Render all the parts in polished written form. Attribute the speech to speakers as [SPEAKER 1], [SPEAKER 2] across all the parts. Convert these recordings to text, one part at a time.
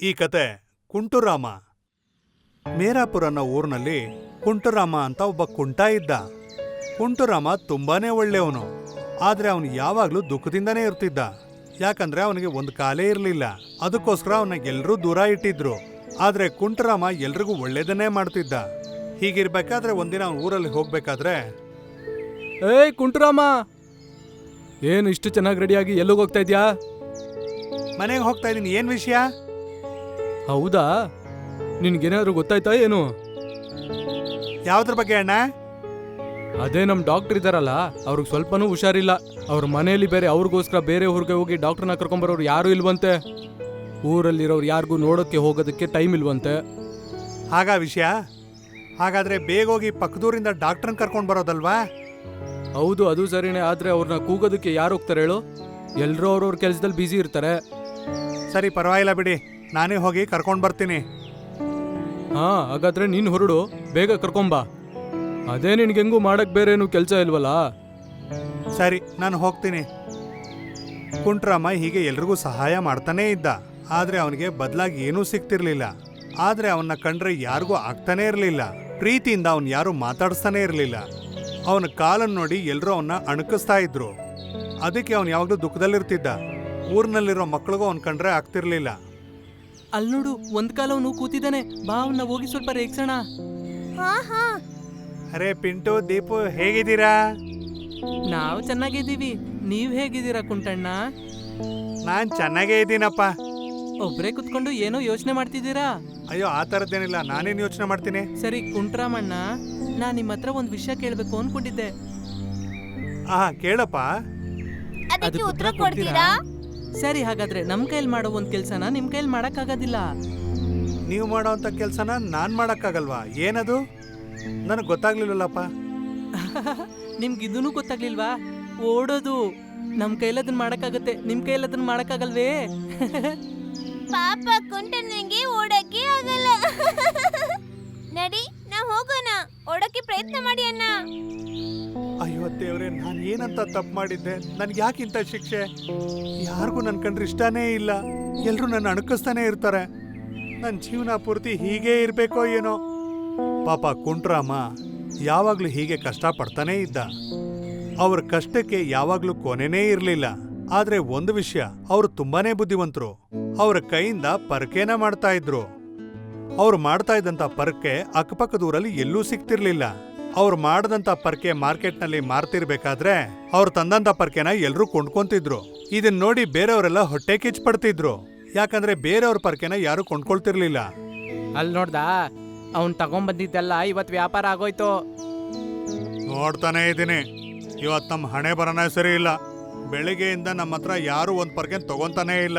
[SPEAKER 1] ಈ ಕತೆ ಕುಂಟುರಾಮ. ಮೇರಾಪುರ ಅನ್ನೋ ಊರಿನಲ್ಲಿ ಕುಂಟುರಾಮ ಅಂತ ಒಬ್ಬ ಕುಂಟ ಇದ್ದ. ಕುಂಟುರಾಮ ತುಂಬಾನೇ ಒಳ್ಳೆಯವನು. ಆದ್ರೆ ಅವನು ಯಾವಾಗ್ಲೂ ದುಃಖದಿಂದನೇ ಇರ್ತಿದ್ದ. ಯಾಕಂದ್ರೆ ಅವನಿಗೆ ಒಂದು ಕಾಲೇ ಇರಲಿಲ್ಲ. ಅದಕ್ಕೋಸ್ಕರ ಅವನ್ನ ಎಲ್ಲರೂ ದೂರ ಇಟ್ಟಿದ್ರು. ಆದ್ರೆ ಕುಂಟುರಾಮ ಎಲ್ರಿಗೂ ಒಳ್ಳೇದನ್ನೇ ಮಾಡ್ತಿದ್ದ. ಹೀಗಿರ್ಬೇಕಾದ್ರೆ ಒಂದಿನ ಅವನ ಊರಲ್ಲಿ ಹೋಗ್ಬೇಕಾದ್ರೆ,
[SPEAKER 2] ಏಯ್ ಕುಂಟುರಾಮ, ಏನು ಇಷ್ಟು ಚೆನ್ನಾಗಿ ರೆಡಿಯಾಗಿ ಎಲ್ಲಿಗೆ ಹೋಗ್ತಾ ಇದ್ಯಾ?
[SPEAKER 1] ಮನೆಗೆ ಹೋಗ್ತಾ ಇದೀನಿ. ಏನ್ ವಿಷಯ?
[SPEAKER 2] ಹೌದಾ, ನಿನ್ಗೇನಾದ್ರು ಗೊತ್ತಾಯ್ತಾ ಏನು?
[SPEAKER 1] ಯಾವ್ದ್ರ ಬಗ್ಗೆ ಅಣ್ಣ?
[SPEAKER 2] ಅದೇ ನಮ್ ಡಾಕ್ಟರ್ ಇದಾರಲ್ಲ, ಅವ್ರಿಗೆ ಸ್ವಲ್ಪನೂ ಹುಷಾರಿಲ್ಲ. ಅವ್ರ ಮನೆಯಲ್ಲಿ ಬೇರೆ ಅವ್ರಿಗೋಸ್ಕರ ಬೇರೆ ಊರಿಗೆ ಹೋಗಿ ಡಾಕ್ಟರ್ನ ಕರ್ಕೊಂಬರೋರು ಯಾರು ಇಲ್ವಂತೆ. ಊರಲ್ಲಿರೋರು ಯಾರಿಗೂ ನೋಡೋಕ್ಕೆ ಹೋಗೋದಕ್ಕೆ ಟೈಮ್ ಇಲ್ವಂತೆ.
[SPEAKER 1] ಹಾಗಾ ವಿಷಯ? ಹಾಗಾದ್ರೆ ಬೇಗ ಹೋಗಿ ಪಕ್ಕದೂರಿಂದ ಡಾಕ್ಟರ್ನ ಕರ್ಕೊಂಡು ಬರೋದಲ್ವಾ?
[SPEAKER 2] ಹೌದು, ಅದು ಸರಿನೇ. ಆದ್ರೆ ಅವ್ರನ್ನ ಕೂಗೋದಕ್ಕೆ ಯಾರು ಹೋಗ್ತಾರೆ ಹೇಳು? ಎಲ್ರೂ ಅವ್ರವ್ರ ಕೆಲಸದಲ್ಲಿ ಬ್ಯುಸಿ ಇರ್ತಾರೆ.
[SPEAKER 1] ಸರಿ, ಪರವಾಗಿಲ್ಲ ಬಿಡಿ, ನಾನೇ ಹೋಗಿ ಕರ್ಕೊಂಡು ಬರ್ತೀನಿ.
[SPEAKER 2] ಹಾ, ಹಾಗಾದ್ರೆ ನೀನು ಹೊರಡು, ಬೇಗ ಕರ್ಕೊಂಬಾ. ಅದೇ ನಿನ್ಗೆ ಹೆಂಗೂ ಮಾಡಕ್ ಬೇರೆ ಏನು ಕೆಲಸ ಇಲ್ವಲ್ಲ.
[SPEAKER 1] ಸರಿ, ನಾನು ಹೋಗ್ತೀನಿ. ಕುಂಟ್ರಾಮ ಹೀಗೆ ಎಲ್ರಿಗೂ ಸಹಾಯ ಮಾಡ್ತಾನೇ ಇದ್ದ. ಆದ್ರೆ ಅವನಿಗೆ ಬದಲಾಗಿ ಏನೂ ಸಿಗ್ತಿರ್ಲಿಲ್ಲ. ಆದ್ರೆ ಅವನ್ನ ಕಂಡ್ರೆ ಯಾರಿಗೂ ಆಗ್ತಾನೆ ಇರಲಿಲ್ಲ. ಪ್ರೀತಿಯಿಂದ ಅವನ್ ಯಾರು ಮಾತಾಡಿಸ್ತಾನೆ ಇರಲಿಲ್ಲ. ಅವನ ಕಾಲನ್ನು ನೋಡಿ ಎಲ್ರೂ ಅವನ್ನ ಅಣಕಿಸ್ತಾ ಇದ್ರು. ಅದಕ್ಕೆ ಅವನು ಯಾವಾಗ್ಲೂ ದುಃಖದಲ್ಲಿರ್ತಿದ್ದ. ಊರಿನಲ್ಲಿರೋ ಮಕ್ಕಳಿಗೂ ಅವನ್ ಕಂಡ್ರೆ ಆಗ್ತಿರ್ಲಿಲ್ಲ.
[SPEAKER 2] ಅಲ್ಲಿ ನೋಡು, ಒಂದ್ ಕಾಲ ಅವನು ಕೂತಿದ್ದಾನೆ. ಬಾ, ಅವನ್ನ ಹೋಗಿ ಸ್ವಲ್ಪ ರೇಗ್ಸೋಣ.
[SPEAKER 1] ಅರೆ ಪಿಂಟು, ದೀಪು, ಹೇಗಿದ್ದೀರಾ?
[SPEAKER 2] ನಾವು ಚೆನ್ನಾಗಿದ್ದೀವಿ. ನೀವ್ ಹೇಗಿದ್ದೀರಾ ಕುಂಟಣ್ಣ?
[SPEAKER 1] ನಾನ್ ಚೆನ್ನಾಗೇ ಇದ್ದೀನಪ್ಪ.
[SPEAKER 2] ಒಬ್ರೇ ಕುತ್ಕೊಂಡು ಏನೋ ಯೋಚನೆ ಮಾಡ್ತಿದ್ದೀರಾ?
[SPEAKER 1] ಅಯ್ಯೋ, ಆ ಥರದ್ದೇನಿಲ್ಲ. ನಾನೇನು ಯೋಚನೆ ಮಾಡ್ತೀನಿ.
[SPEAKER 2] ಸರಿ ಕುಂಟ್ರಾಮಣ್ಣ, ನಾನ್ ನಿಮ್ಮ ಹತ್ರ ಒಂದ್ ವಿಷಯ ಕೇಳ್ಬೇಕು ಅನ್ಕೊಂಡಿದ್ದೆ.
[SPEAKER 1] ಕೇಳಪ್ಪ.
[SPEAKER 3] ಅದಕ್ಕೆ ಉತ್ತರ ಕೊಡ್ತೀರಾ?
[SPEAKER 2] ಸರಿ, ಹಾಗಾದ್ರೆ ನಮ್ ಕೈಲಿ ಮಾಡೋ ಒಂದ್ ಕೆಲ್ಸನ ನಿಮ್ ಕೈಲಿ ಮಾಡಕ್ ಆಗೋದಿಲ್ಲ.
[SPEAKER 1] ನೀವು ಮಾಡೋವಂಥ ಕೆಲಸನ ನಾನ್ ಮಾಡಕ್ಕಾಗಲ್ವಾ? ಏನದು? ನನಗೆ ಗೊತ್ತಾಗ್ಲಿಲ್ಲಪ್ಪ.
[SPEAKER 2] ನಿಮ್ಗೆ ಇದೂ ಗೊತ್ತಾಗ್ಲಿಲ್ವಾ? ಓಡೋದು. ನಮ್ ಕೈಲದನ್ನ ಮಾಡಕ್ಕಾಗತ್ತೆ, ನಿಮ್ ಕೈಲದನ್ನ ಮಾಡಕ್ಕಾಗಲ್ವೇ?
[SPEAKER 3] ಪಾಪ ಕುಂಟನಿಗೆ ಓಡಕ್ಕೆ ಆಗಲ್ಲ. ನಡಿ, ನಾವು ಹೋಗೋಣ. ಓಡಕ್ಕೆ ಪ್ರಯತ್ನ ಮಾಡಿ ಅಣ್ಣ.
[SPEAKER 1] ಅಯ್ಯೋ ದೇವ್ರೆ, ನಾನು ಏನಂತ ತಪ್ಪು ಮಾಡಿದ್ದೆ? ನನ್ಗೆ ಯಾಕಿಂತ ಶಿಕ್ಷೆ? ಯಾರಿಗೂ ನನ್ ಕಂಡ್ರೆ ಇಷ್ಟನೇ ಇಲ್ಲ. ಎಲ್ರೂ ನನ್ನ ಅಣಕಿಸ್ತಾನೆ ಇರ್ತಾರೆ. ನನ್ನ ಜೀವನ ಪೂರ್ತಿ ಹೀಗೇ ಇರ್ಬೇಕೋ ಏನೋ. ಪಾಪ ಕುಂಟ್ರಾಮ ಯಾವಾಗ್ಲೂ ಹೀಗೆ ಕಷ್ಟ ಪಡ್ತಾನೇ ಇದ್ದ. ಅವ್ರ ಕಷ್ಟಕ್ಕೆ ಯಾವಾಗ್ಲೂ ಕೊನೆನೇ ಇರ್ಲಿಲ್ಲ. ಆದ್ರೆ ಒಂದು ವಿಷಯ, ಅವರು ತುಂಬಾನೇ ಬುದ್ಧಿವಂತರು. ಅವ್ರ ಕೈಯಿಂದ ಪರಕೆನ ಮಾಡ್ತಾ ಇದ್ರು. ಅವ್ರು ಮಾಡ್ತಾ ಇದ್ದಂತ ಪರಕೆ ಅಕ್ಕಪಕ್ಕದ ಊರಲ್ಲಿ ಎಲ್ಲೂ ಸಿಕ್ತಿರ್ಲಿಲ್ಲ. ಅವ್ರು ಮಾಡದಂತ ಪರ್ಕೆ ಮಾರ್ಕೆಟ್ನಲ್ಲಿ ಮಾರ್ತಿರ್ಬೇಕಾದ್ರೆ ಅವ್ರು ತಂದಂತ ಪರ್ಕೆನ ಎಲ್ರೂ ಕೊಂಡ್ಕೊಂತಿದ್ರು. ಇದನ್ ನೋಡಿ ಬೇರೆಯವರೆಲ್ಲ ಹೊಟ್ಟೆ ಕಿಚ್ಚು ಪಡ್ತಿದ್ರು. ಯಾಕಂದ್ರೆ ಬೇರೆಯವ್ರ ಪರ್ಕೆನ ಯಾರು ಕೊಂಡ್ಕೊಳ್ತಿರ್ಲಿಲ್ಲ.
[SPEAKER 2] ಅಲ್ಲಿ ನೋಡ್ದಾ, ಅವ್ನ್ ತಗೊಂಡ್ಬಂದಿದ್ದೆಲ್ಲ ಇವತ್ ವ್ಯಾಪಾರ ಆಗೋಯ್ತು.
[SPEAKER 1] ನೋಡ್ತಾನೆ ಇದ್ದೀನಿ, ಇವತ್ ನಮ್ ಹಣೆ ಬರನೇ ಸರಿ ಇಲ್ಲ. ಬೆಳಿಗ್ಗೆಯಿಂದ ನಮ್ಮ ಹತ್ರ ಯಾರು ಒಂದ್ ಪರ್ಕೆ ತಗೊಂತಾನೇ ಇಲ್ಲ.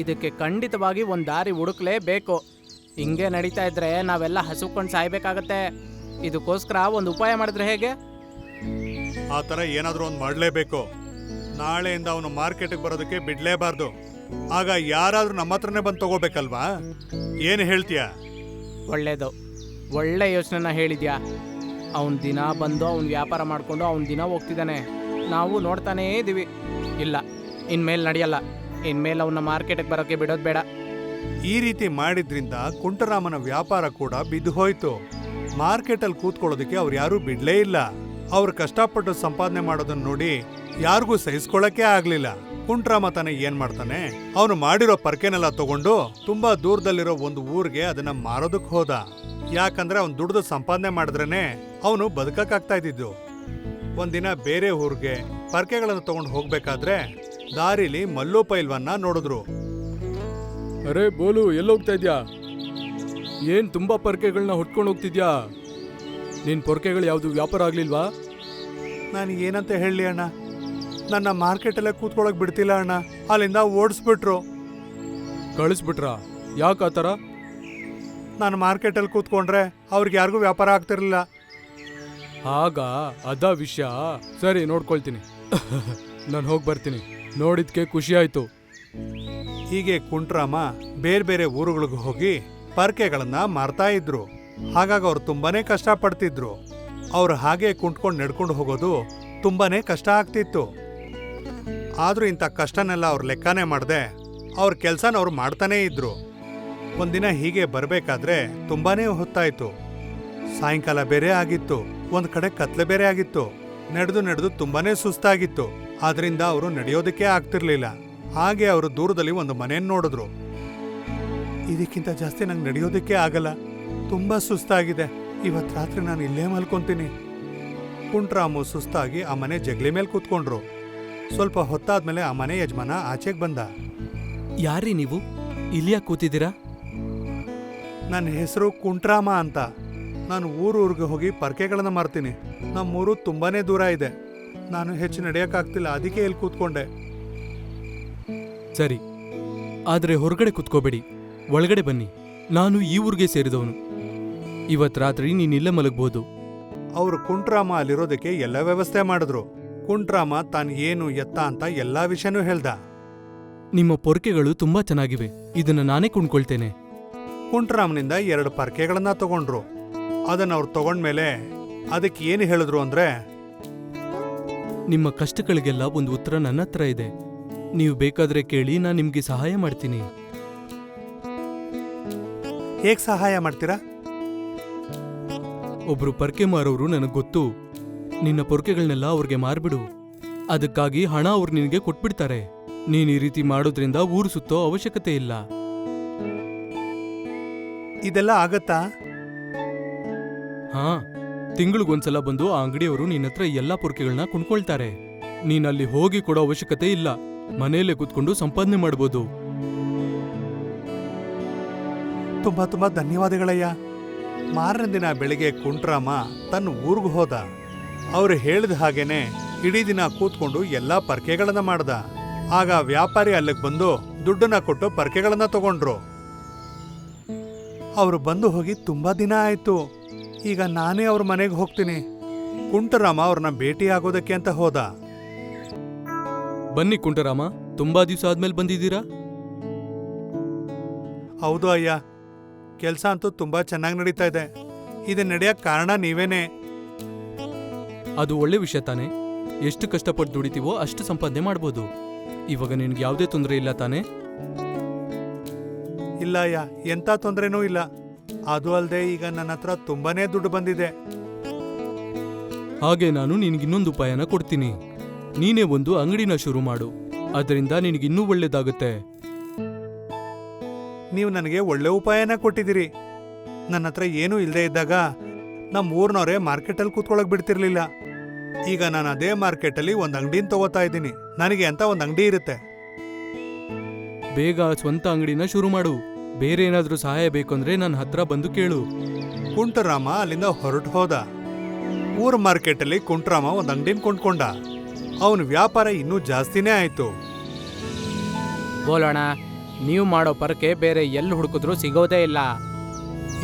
[SPEAKER 2] ಇದಕ್ಕೆ ಖಂಡಿತವಾಗಿ ಒಂದ್ ದಾರಿ ಹುಡುಕ್ಲೇಬೇಕು. ಹಿಂಗೆ ನಡೀತಾ ಇದ್ರೆ ನಾವೆಲ್ಲ ಹಸುಕೊಂಡು ಸಾಯ್ಬೇಕಾಗತ್ತೆ. ಇದಕ್ಕೋಸ್ಕರ ಒಂದು ಉಪಾಯ ಮಾಡಿದ್ರೆ ಹೇಗೆ?
[SPEAKER 1] ಆ ಥರ ಏನಾದರೂ ಒಂದು ಮಾಡಲೇಬೇಕು. ನಾಳೆಯಿಂದ ಅವನು ಮಾರ್ಕೆಟ್ಗೆ ಬರೋದಕ್ಕೆ ಬಿಡ್ಲೇಬಾರ್ದು. ಆಗ ಯಾರಾದ್ರೂ ನಮ್ಮ ಹತ್ರನೇ ಬಂದು ತಗೋಬೇಕಲ್ವಾ? ಏನು ಹೇಳ್ತೀಯ?
[SPEAKER 2] ಒಳ್ಳೇದು, ಒಳ್ಳೆ ಯೋಚನೆನ ಹೇಳಿದ್ಯಾ. ಅವನ್ ದಿನ ಬಂದು ಅವ್ನ್ ವ್ಯಾಪಾರ ಮಾಡ್ಕೊಂಡು ಅವ್ನ್ ದಿನ ಹೋಗ್ತಿದ್ದಾನೆ. ನಾವು ನೋಡ್ತಾನೇ ಇದೀವಿ. ಇಲ್ಲ, ಇನ್ಮೇಲೆ ನಡೆಯಲ್ಲ. ಇನ್ಮೇಲೆ ಅವನ್ನ ಮಾರ್ಕೆಟ್ಗೆ ಬರೋಕ್ಕೆ ಬಿಡೋದು ಬೇಡ.
[SPEAKER 1] ಈ ರೀತಿ ಮಾಡಿದ್ರಿಂದ ಕುಂಟರಾಮನ ವ್ಯಾಪಾರ ಕೂಡ ಬಿದ್ದು ಹೋಯ್ತು. ಮಾರ್ಕೆಟಲ್ಲಿ ಕೂತ್ಕೊಳ್ಳೋದಕ್ಕೆ ಅವ್ರು ಯಾರೂ ಬಿಡ್ಲೇ ಇಲ್ಲ. ಅವ್ರು ಕಷ್ಟಪಟ್ಟು ಸಂಪಾದನೆ ಮಾಡೋದನ್ನ ನೋಡಿ ಯಾರಿಗೂ ಸಹಿಸ್ಕೊಳ್ಳಕ್ಕೆ ಆಗ್ಲಿಲ್ಲ. ಕುಂಟರಾಮ ತಾನೆ ಏನ್ ಮಾಡ್ತಾನೆ, ಅವನು ಮಾಡಿರೋ ಪರ್ಕೆನೆಲ್ಲ ತಗೊಂಡು ತುಂಬಾ ದೂರದಲ್ಲಿರೋ ಒಂದು ಊರಿಗೆ ಅದನ್ನ ಮಾರೋದಕ್ಕೆ ಹೋದ. ಯಾಕಂದ್ರೆ ಅವ್ನು ದುಡ್ದು ಸಂಪಾದನೆ ಮಾಡಿದ್ರೇನೆ ಅವನು ಬದುಕಕ್ಕಾಗ್ತಾ ಇದ್ದಿದ್ದು. ಒಂದಿನ ಬೇರೆ ಊರಿಗೆ ಪರ್ಕೆಗಳನ್ನು ತಗೊಂಡು ಹೋಗ್ಬೇಕಾದ್ರೆ ದಾರಿಲಿ ಮಲ್ಲು ಪೈಲ್ವನ್ನ ನೋಡಿದ್ರು.
[SPEAKER 2] ಅರೆ ಬೋಲು, ಎಲ್ಲೋಗ್ತಾ ಇದ್ಯಾ? ಏನ್ ತುಂಬಾ ಪೊರ್ಕೆಗಳನ್ನ ಹೊಟ್ಕೊಂಡು ಹೋಗ್ತಿದ್ಯಾ? ನಿನ್ ಪೊರ್ಕೆಗಳು ಯಾವ್ದು ವ್ಯಾಪಾರ ಆಗ್ಲಿಲ್ವಾ?
[SPEAKER 1] ನಾನು ಏನಂತ ಹೇಳಿ ಅಣ್ಣ, ನನ್ನ ಮಾರ್ಕೆಟಲ್ಲೇ ಕೂತ್ಕೊಳಕ್ ಬಿಡ್ತಿಲ್ಲ ಅಣ್ಣ. ಅಲ್ಲಿಂದ ಓಡಿಸ್ಬಿಟ್ರು.
[SPEAKER 2] ಕಳಿಸ್ಬಿಟ್ರಾ? ಯಾಕೆ ಆ ಥರ?
[SPEAKER 1] ನಾನು ಮಾರ್ಕೆಟಲ್ಲಿ ಕೂತ್ಕೊಂಡ್ರೆ ಅವ್ರಿಗೆ ಯಾರಿಗೂ ವ್ಯಾಪಾರ ಆಗ್ತಿರ್ಲಿಲ್ಲ.
[SPEAKER 2] ಆಗ ಅದ ವಿಷಯ. ಸರಿ, ನೋಡ್ಕೊಳ್ತೀನಿ. ನಾನು ಹೋಗಿ ಬರ್ತೀನಿ. ನೋಡಿದ್ಕೆ ಖುಷಿ ಆಯ್ತು.
[SPEAKER 1] ಹೀಗೆ ಕುಂಟ್ರಾಮ ಬೇರೆ ಬೇರೆ ಊರುಗಳಿಗೆ ಹೋಗಿ ಪರ್ಕೆಗಳನ್ನ ಮಾರ್ತಾ ಇದ್ರು. ಹಾಗಾಗಿ ಅವ್ರು ತುಂಬಾನೇ ಕಷ್ಟ ಪಡ್ತಿದ್ರು. ಅವ್ರು ಹಾಗೆ ಕುಂಟ್ಕೊಂಡು ನಡ್ಕೊಂಡು ಹೋಗೋದು ತುಂಬಾನೇ ಕಷ್ಟ ಆಗ್ತಿತ್ತು. ಆದ್ರೂ ಇಂಥ ಕಷ್ಟನೆಲ್ಲ ಅವ್ರು ಲೆಕ್ಕನೇ ಮಾಡದೆ ಅವ್ರ ಕೆಲ್ಸನ ಅವ್ರು ಮಾಡ್ತಾನೇ ಇದ್ರು. ಒಂದಿನ ಹೀಗೆ ಬರ್ಬೇಕಾದ್ರೆ ತುಂಬಾನೇ ಹೊತ್ತಾಯ್ತು. ಸಾಯಂಕಾಲ ಬೇರೆ ಆಗಿತ್ತು, ಒಂದ್ ಕಡೆ ಕತ್ಲೆ ಬೇರೆ ಆಗಿತ್ತು. ನಡೆದು ತುಂಬಾನೇ ಸುಸ್ತಾಗಿತ್ತು. ಆದ್ರಿಂದ ಅವರು ನಡೆಯೋದಕ್ಕೆ ಆಗ್ತಿರ್ಲಿಲ್ಲ. ಹಾಗೆ ಅವರು ದೂರದಲ್ಲಿ ಒಂದು ಮನೆಯನ್ನು ನೋಡಿದ್ರು. ಇದಕ್ಕಿಂತ ಜಾಸ್ತಿ ನಂಗೆ ನಡೆಯೋದಕ್ಕೆ ಆಗಲ್ಲ, ತುಂಬಾ ಸುಸ್ತಾಗಿದೆ, ಇವತ್ ರಾತ್ರಿ ನಾನು ಇಲ್ಲೇ ಮಲ್ಕೊಂತೀನಿ. ಕುಂಟ್ರಾಮು ಸುಸ್ತಾಗಿ ಆ ಮನೆ ಜಗಲಿ ಮೇಲೆ ಕೂತ್ಕೊಂಡ್ರು. ಸ್ವಲ್ಪ ಹೊತ್ತಾದ್ಮೇಲೆ ಆ ಮನೆ ಯಜಮಾನ ಆಚೆಗೆ ಬಂದ.
[SPEAKER 4] ಯಾರೀ ನೀವು? ಇಲ್ಲಿಯಾ ಕೂತಿದ್ದೀರಾ?
[SPEAKER 1] ನನ್ನ ಹೆಸರು ಕುಂಟ್ರಾಮ ಅಂತ. ನಾನು ಊರಿಗೆ ಹೋಗಿ ಪರ್ಕೆಗಳನ್ನ ಮಾರ್ತೀನಿ. ನಮ್ಮೂರು ತುಂಬಾನೇ ದೂರ ಇದೆ, ನಾನು ಹೆಚ್ಚು ನಡೆಯಕ್ಕಾಗ್ತಿಲ್ಲ, ಅದಕ್ಕೆ ಇಲ್ಲಿ ಕೂತ್ಕೊಂಡೆ.
[SPEAKER 4] ಸರಿ, ಆದ್ರೆ ಹೊರಗಡೆ ಕುತ್ಕೋಬೇಡಿ, ಒಳಗಡೆ ಬನ್ನಿ. ನಾನು ಈ ಊರಿಗೆ ಸೇರಿದವನು. ಇವತ್ ರಾತ್ರಿ ನೀನಿಲ್ಲೇ ಮಲಗ್ಬೋದು.
[SPEAKER 1] ಅವರು ಕುಂಟ್ರಾಮ ಅಲ್ಲಿರೋದಕ್ಕೆ ಎಲ್ಲ ವ್ಯವಸ್ಥೆ ಮಾಡಿದ್ರು. ಕುಂಟ್ರಾಮ ತಾನು ಏನು ಎತ್ತ ಅಂತ ಎಲ್ಲಾ ವಿಷಯನೂ ಹೇಳ್ದ.
[SPEAKER 4] ನಿಮ್ಮ ಪೊರ್ಕೆಗಳು ತುಂಬಾ ಚೆನ್ನಾಗಿವೆ, ಇದನ್ನ ನಾನೇ ಕೊಂಡ್ಕೊಳ್ತೇನೆ.
[SPEAKER 1] ಕುಂಟ್ರಾಮನಿಂದ 2 ಪರ್ಕೆಗಳನ್ನ ತಗೊಂಡ್ರು. ಅದನ್ನ ಅವ್ರು ತಗೊಂಡ್ಮೇಲೆ ಅದಕ್ಕೆ ಏನು ಹೇಳಿದ್ರು ಅಂದ್ರೆ,
[SPEAKER 4] ನಿಮ್ಮ ಕಷ್ಟಗಳಿಗೆಲ್ಲ ಒಂದು ಉತ್ತರ ನನ್ನ ಹತ್ರ ಇದೆ. ನೀವು ಬೇಕಾದ್ರೆ ಕೇಳಿ, ನಾನು ನಿಮ್ಗೆ ಸಹಾಯ ಮಾಡ್ತೀನಿ.
[SPEAKER 1] ಹೇಗ್ ಸಹಾಯ ಮಾಡ್ತೀರಾ?
[SPEAKER 4] ಒಬ್ರು ಪರ್ಕೆ ಮಾರೋರು ನನಗ್ ಗೊತ್ತು. ನಿನ್ನ ಪೊರ್ಕೆಗಳನ್ನೆಲ್ಲ ಅವ್ರಿಗೆ ಮಾರ್ಬಿಡು, ಅದಕ್ಕಾಗಿ ಹಣ ಅವ್ರು ನಿನಗೆ ಕೊಟ್ಬಿಡ್ತಾರೆ. ನೀನ್ ಈ ರೀತಿ ಮಾಡೋದ್ರಿಂದ ಊರು ಸುತ್ತೋ ಅವಶ್ಯಕತೆ ಇಲ್ಲ.
[SPEAKER 1] ಇದೆಲ್ಲ ಆಗತ್ತಾ?
[SPEAKER 4] ಹಾ, ತಿಂಗಳಿಗೊಂದ್ಸಲ ಬಂದು ಆ ಅಂಗಡಿಯವರು ನಿನ್ನ ಹತ್ರ ಎಲ್ಲಾ ಪೊರ್ಕೆಗಳನ್ನ ಕೊಂಡ್ಕೊಳ್ತಾರೆ. ನೀನ್ ಅಲ್ಲಿ ಹೋಗಿ ಕೊಡೋ ಅವಶ್ಯಕತೆ ಇಲ್ಲ, ಮನೆಯಲ್ಲೇ ಕೂತ್ಕೊಂಡು ಸಂಪಾದನೆ ಮಾಡ್ಬೋದು.
[SPEAKER 1] ತುಂಬಾ ತುಂಬಾ ಧನ್ಯವಾದಗಳಯ್ಯ. ಮಾರನೇ ದಿನ ಬೆಳಿಗ್ಗೆ ಕುಂಟ್ರಾಮ ತನ್ನ ಊರಿಗೆ ಹೋದ. ಅವ್ರು ಹೇಳಿದ ಹಾಗೇನೆ ಇಡೀ ದಿನ ಕೂತ್ಕೊಂಡು ಎಲ್ಲಾ ಪರ್ಕೆಗಳನ್ನ ಮಾಡ್ದ. ಆಗ ವ್ಯಾಪಾರಿ ಅಲ್ಲಿಗೆ ಬಂದು ದುಡ್ಡನ್ನ ಕೊಟ್ಟು ಪರ್ಕೆಗಳನ್ನ ತಗೊಂಡ್ರು. ಅವರು ಬಂದು ಹೋಗಿ ತುಂಬಾ ದಿನ ಆಯ್ತು. ಈಗ ನಾನೇ ಅವ್ರ ಮನೆಗೆ ಹೋಗ್ತೀನಿ. ಕುಂಟರಾಮ ಅವ್ರನ್ನ ಭೇಟಿ ಆಗೋದಕ್ಕೆ ಅಂತ ಹೋದ.
[SPEAKER 4] ಬನ್ನಿ ಕುಂಟರಾಮ, ತುಂಬಾ ದಿವಸ ಆದ್ಮೇಲೆ ಬಂದಿದ್ದೀರಾ?
[SPEAKER 1] ಹೌದು ಅಯ್ಯ, ಕೆಲಸ ಅಂತೂ ತುಂಬಾ ಚೆನ್ನಾಗಿ ನಡೀತಾ ಇದೆ. ಇದು ನಡೆಯಕ್ ಕಾರಣ ನೀವೇನೆ.
[SPEAKER 4] ಅದು ಒಳ್ಳೆ ವಿಷಯ ತಾನೆ. ಎಷ್ಟು ಕಷ್ಟಪಟ್ಟು ದುಡಿತೀವೋ ಅಷ್ಟು ಸಂಪಾದನೆ ಮಾಡ್ಬೋದು. ಇವಾಗ ನಿನ್ಗೆ ಯಾವುದೇ ತೊಂದರೆ ಇಲ್ಲ ತಾನೆ?
[SPEAKER 1] ಇಲ್ಲ ಅಯ್ಯ, ಎಂಥ ತೊಂದರೆನೂ ಇಲ್ಲ. ಅದು ಅಲ್ಲದೆ ಈಗ ನನ್ನ ಹತ್ರ ತುಂಬಾನೇ ದುಡ್ಡು ಬಂದಿದೆ.
[SPEAKER 4] ಹಾಗೆ ನಾನು ನಿನ್ಗಿನ್ನೊಂದು ಉಪಾಯನ ಕೊಡ್ತೀನಿ. ನೀನೇ ಒಂದು ಅಂಗಡಿನ ಶುರು ಮಾಡು, ಅದರಿಂದ ನಿನಗಿನ್ನೂ ಒಳ್ಳೇದಾಗುತ್ತೆ.
[SPEAKER 1] ನೀವು ನನಗೆ ಒಳ್ಳೆ ಉಪಾಯನ ಕೊಟ್ಟಿದ್ದೀರಿ. ನನ್ನ ಹತ್ರ ಏನೂ ಇಲ್ಲದೆ ಇದ್ದಾಗ ನಮ್ಮ ಊರ್ನವರೇ ಮಾರ್ಕೆಟಲ್ಲಿ ಕೂತ್ಕೊಳಕ್ ಬಿಡ್ತಿರ್ಲಿಲ್ಲ. ಈಗ ನಾನು ಅದೇ ಮಾರ್ಕೆಟಲ್ಲಿ ಒಂದು ಅಂಗಡಿನ ತಗೋತಾ ಇದ್ದೀನಿ. ನನಗೆ ಅಂತ ಒಂದು ಅಂಗಡಿ ಇರುತ್ತೆ.
[SPEAKER 4] ಬೇಗ ಸ್ವಂತ ಅಂಗಡಿನ ಶುರು ಮಾಡು. ಬೇರೆ ಏನಾದ್ರೂ ಸಹಾಯ ಬೇಕಂದ್ರೆ ನನ್ನ ಹತ್ರ ಬಂದು ಕೇಳು.
[SPEAKER 1] ಕುಂಟರಾಮ ಅಲ್ಲಿಂದ ಹೊರಟು ಹೋದ. ಊರ್ ಮಾರ್ಕೆಟಲ್ಲಿ ಕುಂಟರಾಮ ಒಂದು ಅಂಗಡಿನ ಕೊಂಡ್ಕೊಂಡ. ಅವನ ವ್ಯಾಪಾರ ಇನ್ನೂ ಜಾಸ್ತಿನೇ ಆಯ್ತು.
[SPEAKER 2] ಬೋಲೋಣ, ನೀವು ಮಾಡೋ ಪರ್ಕೆ ಬೇರೆ ಎಲ್ಲಿ ಹುಡುಕಿದ್ರೂ ಸಿಗೋದೇ ಇಲ್ಲ.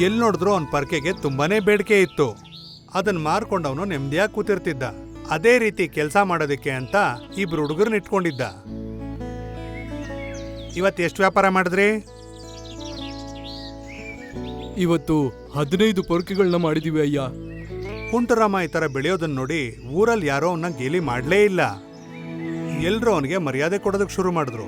[SPEAKER 1] ಎಲ್ಲಿ ನೋಡಿದ್ರು ಅವನ ಪರ್ಕೆಗೆ ತುಂಬಾನೇ ಬೇಡಿಕೆ ಇತ್ತು. ಅದನ್ನ ಮಾರ್ಕೊಂಡವನು ನೆಮ್ಮದಿಯಾಗಿ ಕೂತಿರ್ತಿದ್ದ. ಅದೇ ರೀತಿ ಕೆಲಸ ಮಾಡೋದಕ್ಕೆ ಅಂತ 2 ಹುಡುಗರನ್ನ ಇಟ್ಕೊಂಡಿದ್ದ. ಇವತ್ತು ಎಷ್ಟು ವ್ಯಾಪಾರ ಮಾಡಿದ್ರಿ?
[SPEAKER 4] ಇವತ್ತು 15 ಪೊರ್ಕೆಗಳನ್ನ ಮಾಡಿದೀವಿ ಅಯ್ಯ.
[SPEAKER 1] ಕುಂಟರಾಮ ಈ ತರ ಬೆಳೆಯೋದನ್ನ ನೋಡಿ ಊರಲ್ಲಿ ಯಾರೋ ಅವನ್ನ ಗೇಲಿ ಮಾಡ್ಲೇ ಇಲ್ಲ. ಎಲ್ರೂ ಅವನಿಗೆ ಮರ್ಯಾದೆ ಕೊಡೋದಕ್ಕೆ ಶುರು ಮಾಡಿದ್ರು.